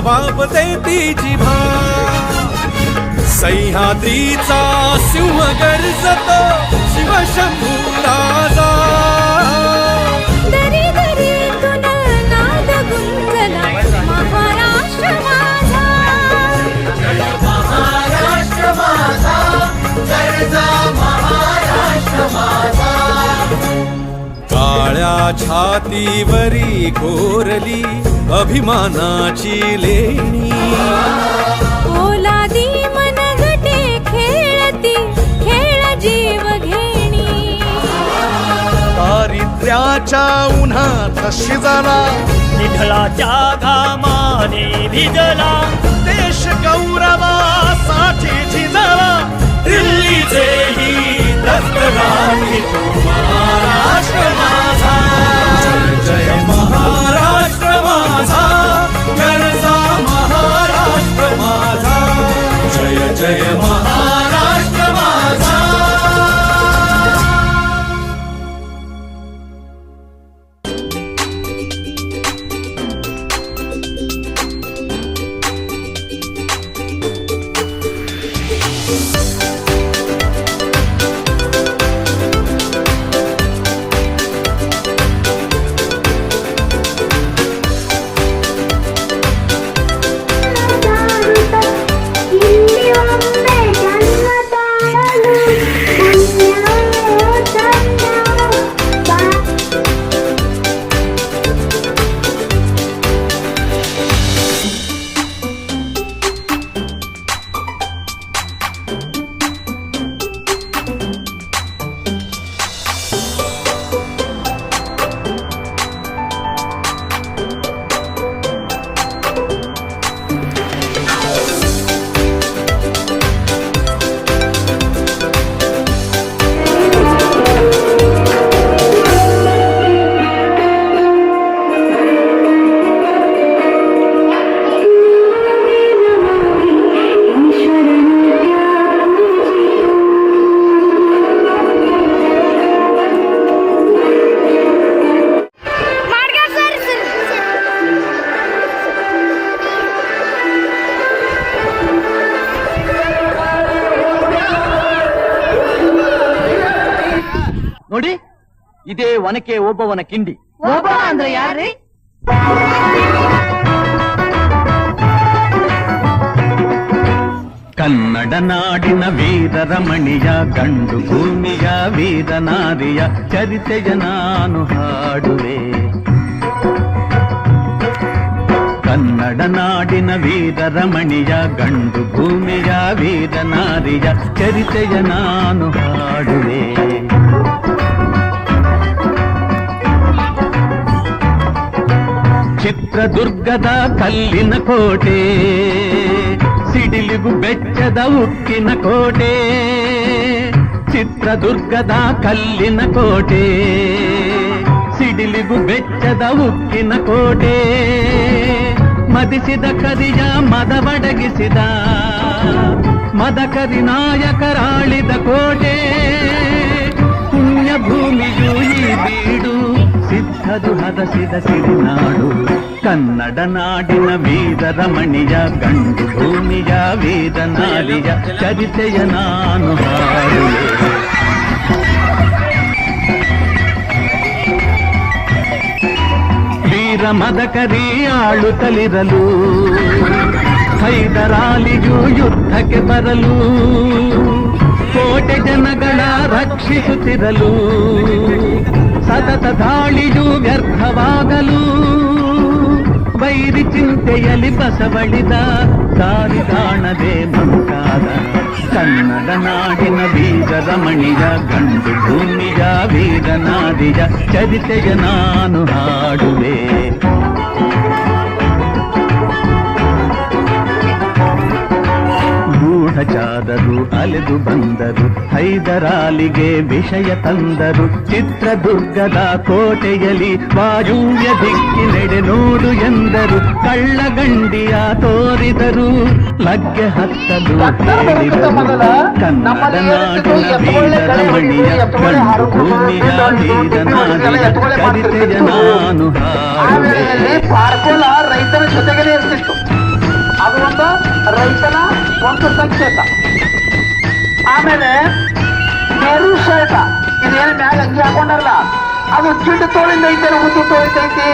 जबाब देती जिभा सह्याद्रीचा सिंह गर्जतो शिवशंभू राजा दरी दरीतून नाद गुंजला महाराष्ट्र माझा महाराष्ट्र माझा गर्जा महाराष्ट्र माझा काळ्या छातीवरी कोरली अभिमानाची लेणी ओलादी मनगटे खेळती खेळ जीव घेणी दारिद्र्याच्या उन्हात शिजला निढळाच्या घामाने भिजला देश गौरवासाठी झिजला दिल्लीचेही दत्तराणी महाराष्ट्र माझा जय महाराष्ट्र माझा गरजा महाराष्ट्र माझा जय जय महाराष्ट्र माझा ನೋಡಿ ಇದೇ ಒನಕೆ ಓಬವ್ವನ ಕಿಂಡಿ. ಓಬವ್ವ ಅಂದ್ರೆ ಯಾರ್ರಿ? ಕನ್ನಡ ನಾಡಿನ ವೀರರಮಣಿಯ ಗಂಡು ಭೂಮಿಯ ವೀರನಾರಿಯ ಚರಿತೆಯ ನಾನು ಹಾಡುವೆ. ಕನ್ನಡ ನಾಡಿನ ವೀರರಮಣಿಯ ಗಂಡು ಭೂಮಿಯ ವೀರನಾರಿಯ ಚರಿತೆಯ ನಾನು ಹಾಡುವೆ. ಚಿತ್ರದುರ್ಗದ ಕಲ್ಲಿನ ಕೋಟೆ ಸಿಡಿಲಿಗು ಬೆಚ್ಚದ ಉಕ್ಕಿನ ಕೋಟೆ. ಚಿತ್ರದುರ್ಗದ ಕಲ್ಲಿನ ಕೋಟೆ ಸಿಡಿಲಿಗು ಬೆಚ್ಚದ ಉಕ್ಕಿನ ಕೋಟೆ. ಮದಿಸಿದ ಕರಿಯ ಮದವಡಗಿಸಿದ ಮದಕರಿ ನಾಯಕರಾಳಿದ ಕೋಟೆ. ಪುಣ್ಯ ಭೂಮಿಯು ಈ ಬೀಡು ಸಿದ್ಧದು ಹದಸಿದ ಸಿರಿನಾಡು. ಕನ್ನಡ ನಾಡಿನ ವೀರರಮಣಿಯ ಗಂಡು ಭೂಮಿಯ ವೀರನಾರಿಯ ಚರಿತೆಯ ನಾನು ಹಾಡುವೆ. ವೀರ ಮದಕರಿ ಆಳುತ್ತಲಿರಲು ಹೈದರಾಲಿಗೂ ಯುದ್ಧಕ್ಕೆ ಬರಲು ಕೋಟೆ ಜನಗಳ ರಕ್ಷಿಸುತ್ತಿರಲು ಸತತ ದಾಳಿಯು ವ್ಯರ್ಥವಾಗಲು ವೈರಿ ಚಿಂತೆಯಲ್ಲಿ ಬಸವಳಿದ ದಾರಿ ಕಾಣದೆ ಮಂಕಾದ. ಕನ್ನಡ ನಾಡಿನ ವೀರರಮಣಿಯ ಗಂಡು ಭೂಮಿಯ ವೀರನಾರಿಯ ಚರಿತೆಯ ನಾನು ಹಾಡುವೆ. ಗೂಢಚಾರರು ಅಲೆದು ಬಂದರು ಹೈದರಾಲಿಗೆ ವಿಷಯ ತಂದರು. ಚಿತ್ರದುರ್ಗದ ಕೋಟೆಯಲ್ಲಿ ವಾಯುವ್ಯ ದಿಕ್ಕಿನೆಡೆ ನೋಡು ಎಂದರು. ಕಳ್ಳಗಂಡಿಯ ತೋರಿದರು ಲಗ್ಗೆ ಹತ್ತಲು ಹೇಳಿದರು. ಕನ್ನಡ ನಾಡಿನ ವೀರರಮಣಿಯ ಗಂಡು ಭೂಮಿಯ ವೀರನಾರಿಯ ಚರಿತೆಯ ನಾನು ಹಾಡುವೆ. ರೈತರ ಜೊತೆಗೇ ಇರ್ತಿತ್ತು. ಅದು ಒಂದು ರೈತನ ಒಂದು ಸಂಕೇತ. ಆಮೇಲೆ ನೆರು ಶರ್ಟ, ಇದೇನು ಮ್ಯಾಗ ಅಂಗಿ ಹಾಕೊಂಡಲ್ಲ, ಅದು ಜಿಡ್ಡು ತೋಳಿಂದ ಐತೆ, ಉದ್ದು ತೋಳಿಂದ ಐತಿ,